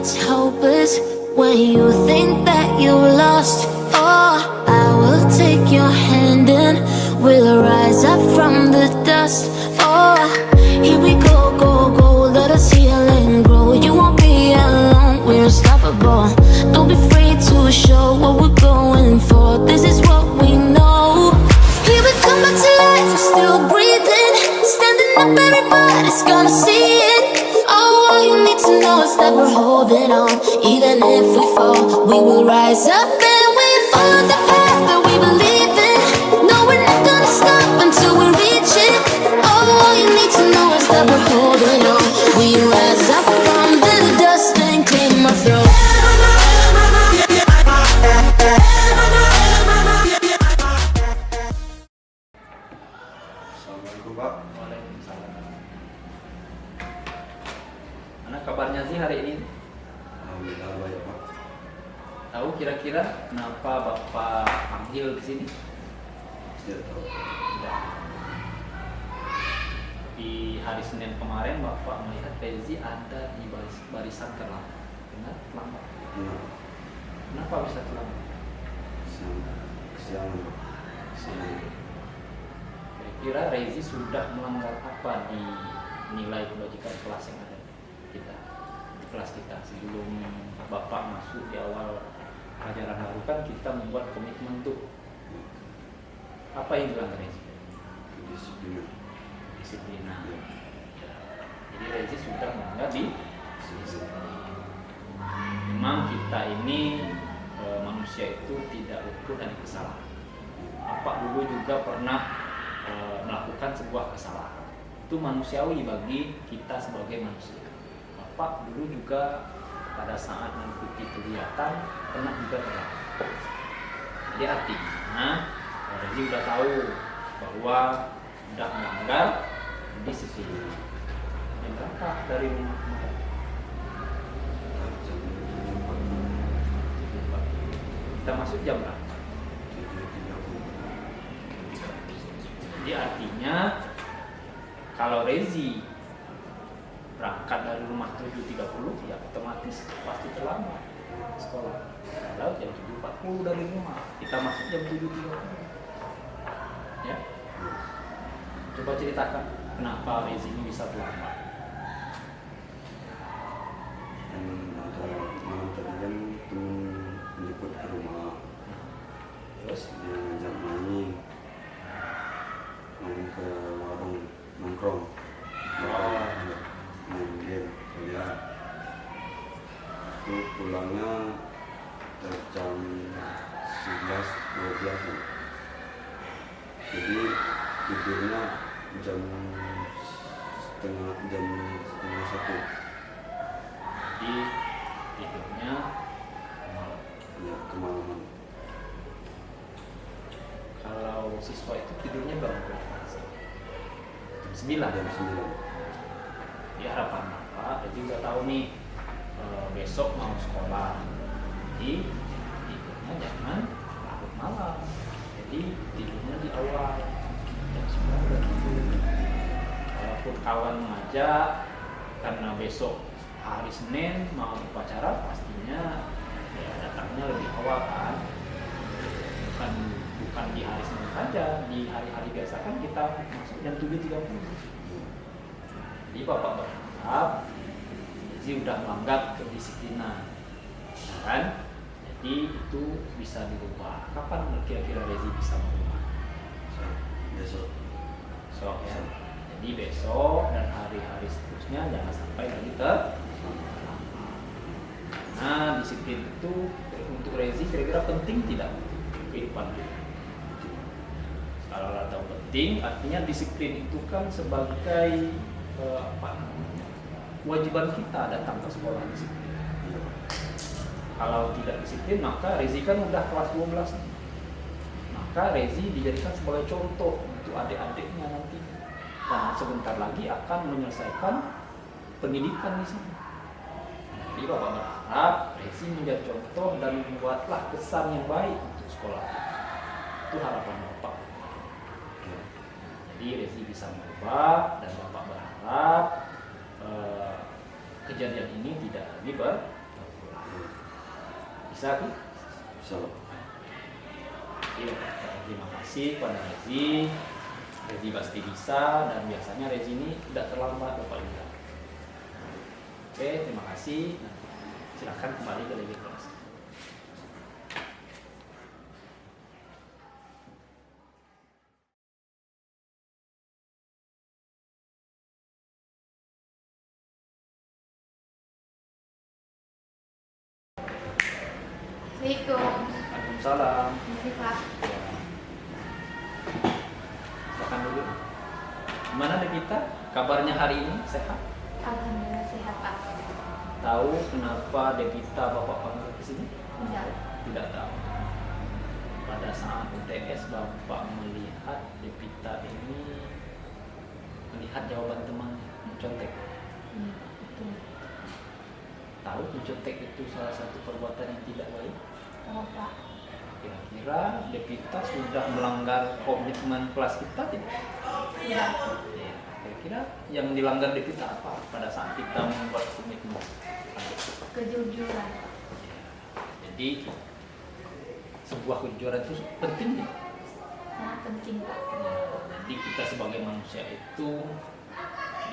it's hopeless when you think that you lost. Oh, I will take your hand and we'll rise up from the dust. Oh, here we go, go, go, let us heal and grow. You won't be alone, we're unstoppable. Don't be afraid to show what we're going for. This is what we know. Here we come back to life, we're still breathing. Standing up, everybody's gonna see it. Oh, all you need to know is that we're holding on. Even if we fall, we will rise up and we follow the path that we believe in. No, we're not gonna stop until we reach it. Oh, all you need to know is that we're holding on. We rise up from the dust and claim our throne. Assalamualaikum Pak. Waalaikumsalam. Mana kabarnya sih hari ini? Alhamdulillah baik Pak. Tahu kira-kira kenapa Bapak panggil ke sini? Tidak tahu. Di hari Senin kemarin Bapak melihat Rezi ada di barisan terlambat. Benar? Terlambat. Kenapa bisa terlambat? Kesiangan Pak. Kira-kira Rezi sudah melanggar apa di nilai kebajikan kelas yang ada kita di kelas kita sebelum Bapak masuk di awal ajaran baru kan kita membuat komitmen tuh. Apa yang dilanggar Rezi? Disiplin. Jadi Rezi sudah melanggar di disiplin. Memang kita ini manusia itu tidak luput dari kesalahan. Bapak dulu juga pernah melakukan sebuah kesalahan. Itu manusiawi bagi kita sebagai manusia. Bapak dulu juga pada saat mengikuti kegiatan pernah juga terlambat. Jadi artinya Rezi sudah tahu bahwa sudah melanggar disiplin. Yang berapa dari rumah kemarin? Kita masuk jam berapa? Jadi artinya kalau Rezi berangkat dari rumah 7.30 ya otomatis pasti terlambat sekolah. Kalau jam 7.40 dari rumah, kita masuk jam 7.30. Ya. Coba ceritakan kenapa Rezi ini bisa terlambat. Malam tadi kan temen menjemput ke rumah. Terus Dia ngajak main ke warung nongkrong. Main game biliar. Itu pulangnya jam 11-12 kan. Jadi tidurnya jam setengah satu. di tidurnya malam. Ya, kemalaman. Kalau siswa itu tidurnya berapa? Jam 9. Jam 9. Di harapan Bapak, jadi udah tahu nih besok mau sekolah. Jadi tidurnya jangan larut malam. Jadi tidurnya di awal jam 9 udah tidur. Walaupun kawan mengajak karena besok hari Senin mau upacara pastinya ya datangnya lebih awal kan. Bukan di hari Senin saja, di hari-hari biasa kan kita masuk jam 7.30. Jadi Bapak berharap Rezi udah melanggar kedisiplinan, kan? Jadi itu bisa dirubah. Kapan kira-kira Rezi bisa merubah? Besok. Besok ya. Jadi besok dan hari-hari seterusnya jangan sampai lagi terlambat. Nah, disiplin itu untuk Rezi kira-kira penting tidak kehidupan kita? Kalau tahu penting, artinya disiplin itu kan sebagai kewajiban kita datang ke sekolah disiplin. Kalau tidak disiplin, maka Rezi kan udah kelas 12. Maka Rezi dijadikan sebagai contoh untuk adik-adiknya nanti. Dan sebentar lagi akan menyelesaikan pendidikan di sini. Jadi Bapak berharap Rezi menjadi contoh dan membuatlah kesan yang baik untuk sekolah. Itu harapan Bapak. Jadi Rezi bisa merubah dan Bapak berharap kejadian ini tidak lagi berulang. Bisa kan? Bisa Pak. Iya, terima kasih kepada Rezi. Rezi pasti bisa, dan biasanya Rezi ini tidak terlambat Bapak Linda. Oke, terima kasih. Nah, silakan kembali ke lebih kelas. Assalamualaikum. Waalaikumsalam. Ini Pak. Ya. Silakan dulu. Gimana Devita? Kabarnya hari ini sehat? Alhamdulillah sehat Pak. Tahu kenapa Devita Bapak panggil ke sini? Tidak. Tidak tahu. Pada saat UTS Bapak melihat Devita ini melihat jawaban temannya mencontek. Iya, betul. Tahu mencontek itu salah satu perbuatan yang tidak baik? Tahu Pak. Kira-kira Devita sudah melanggar komitmen kelas kita tidak? Tidak. Ya, kira-kira yang dilanggar Devita apa pada saat kita membuat komitmen? Kejujuran. Jadi sebuah kejujuran itu penting ya? Sangat penting Pak. Ya, jadi kita sebagai manusia itu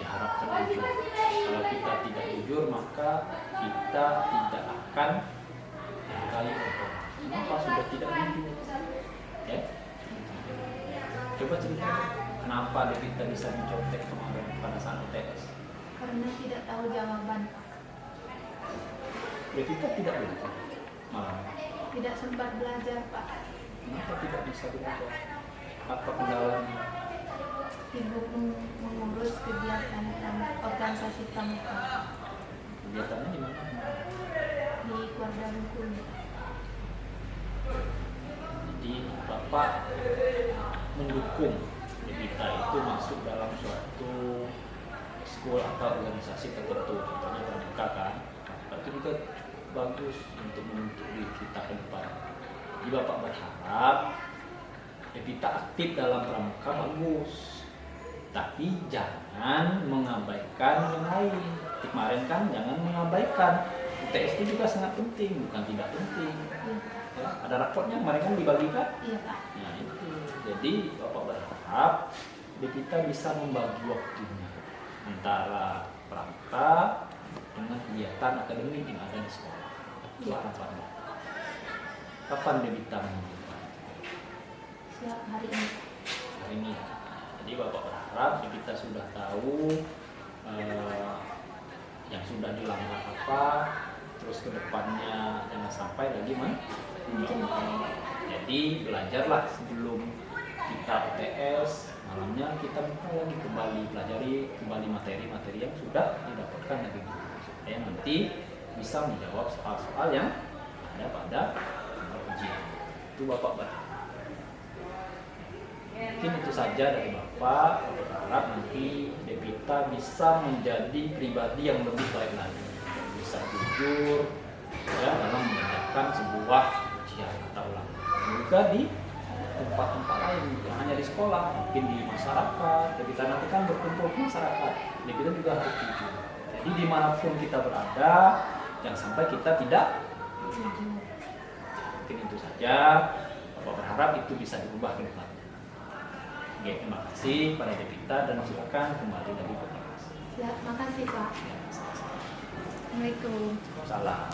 diharapkan jujur. Kalau kita tidak jujur maka kita tidak akan dihargai orang. Kenapa sudah tidak jujur? Ya? Coba cerita kenapa Devita bisa mencontek kemarin pada saat UTS? Karena tidak tahu jawaban Pak. Devita tidak belajar malah. Tidak sempat belajar Pak. Kenapa tidak bisa belajar? Apa kendalanya? Sibuk mengurus kegiatan dan organisasi pramuka Kegiatannya di mana? di keluarga rukun. Jadi Bapak mendukung Devita itu masuk dalam suatu school atau organisasi tertentu, contohnya pramuka kan. Itu juga bagus untuk membentuk diri kita ke depan. Jadi Bapak berharap Devita aktif dalam pramuka bagus, tapi jangan mengabaikan yang lain. Kemarin kan jangan mengabaikan UTS itu juga sangat penting, bukan tidak penting. Iya. Ya, ada raportnya kemarin kan dibagikan. Iya Pak. Nah itu, jadi Bapak berharap Devita bisa membagi waktunya antara pramuka dengan kegiatan akademik yang ada di sekolah. Itu harapannya. Kapan Devita menentukan? Siap hari ini. Hari ini. Jadi Bapak berharap Devita sudah tahu yang sudah dilanggar apa, terus kedepannya jangan sampai lagi jadi belajarlah sebelum kita UTS, malamnya kita buka lagi kembali pelajari kembali materi-materi yang sudah didapatkan dari guru supaya nanti bisa menjawab soal-soal yang ada pada ujian. Itu Bapak berharap. Mungkin itu saja dari Bapak. Bapak berharap nanti Devita bisa menjadi pribadi yang lebih baik lagi, bisa jujur ya dalam mengerjakan sebuah ujian atau ulangan. Juga di tempat-tempat lain, yang hanya di sekolah, mungkin di masyarakat. Devita nanti kan berkumpul ke masyarakat, Devita juga harus jujur. Jadi dimanapun kita berada, jangan sampai kita tidak jujur. Mungkin itu saja. Bapak berharap itu bisa dirubah ke depan. Oke, terima kasih pada Devita dan silakan kembali lagi ke kelas. Siap, makasih Pak. Ya, sama-sama. Assalamualaikum. Salam.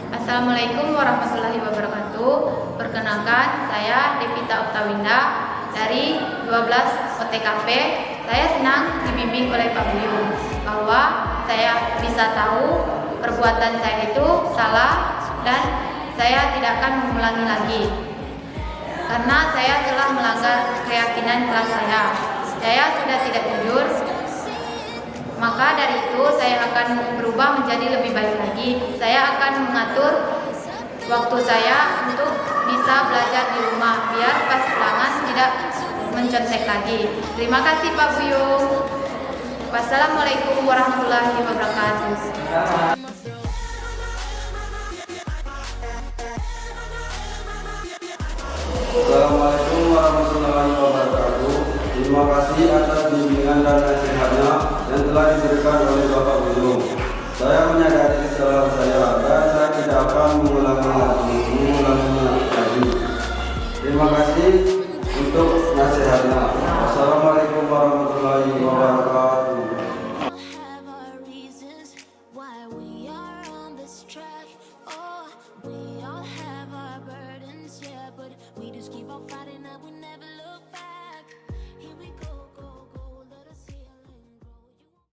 Assalamualaikum warahmatullahi wabarakatuh. Perkenalkan, saya Devita Oktawinda dari 12 OTKP. Saya senang dibimbing oleh Pak Buyung bahwa saya bisa tahu perbuatan saya itu salah dan saya tidak akan mengulangi lagi. Karena saya telah melanggar keyakinan kelas saya. Saya sudah tidak jujur. Maka dari itu saya akan berubah menjadi lebih baik lagi. Saya akan mengatur waktu saya untuk bisa belajar di rumah biar pas pulangan tidak mencontek lagi. Terima kasih Pak Buyung. Wassalamualaikum warahmatullahi wabarakatuh. Assalamualaikum warahmatullahi wabarakatuh. Terima kasih atas bimbingan dan nasihat disampaikan oleh Bapak Guru.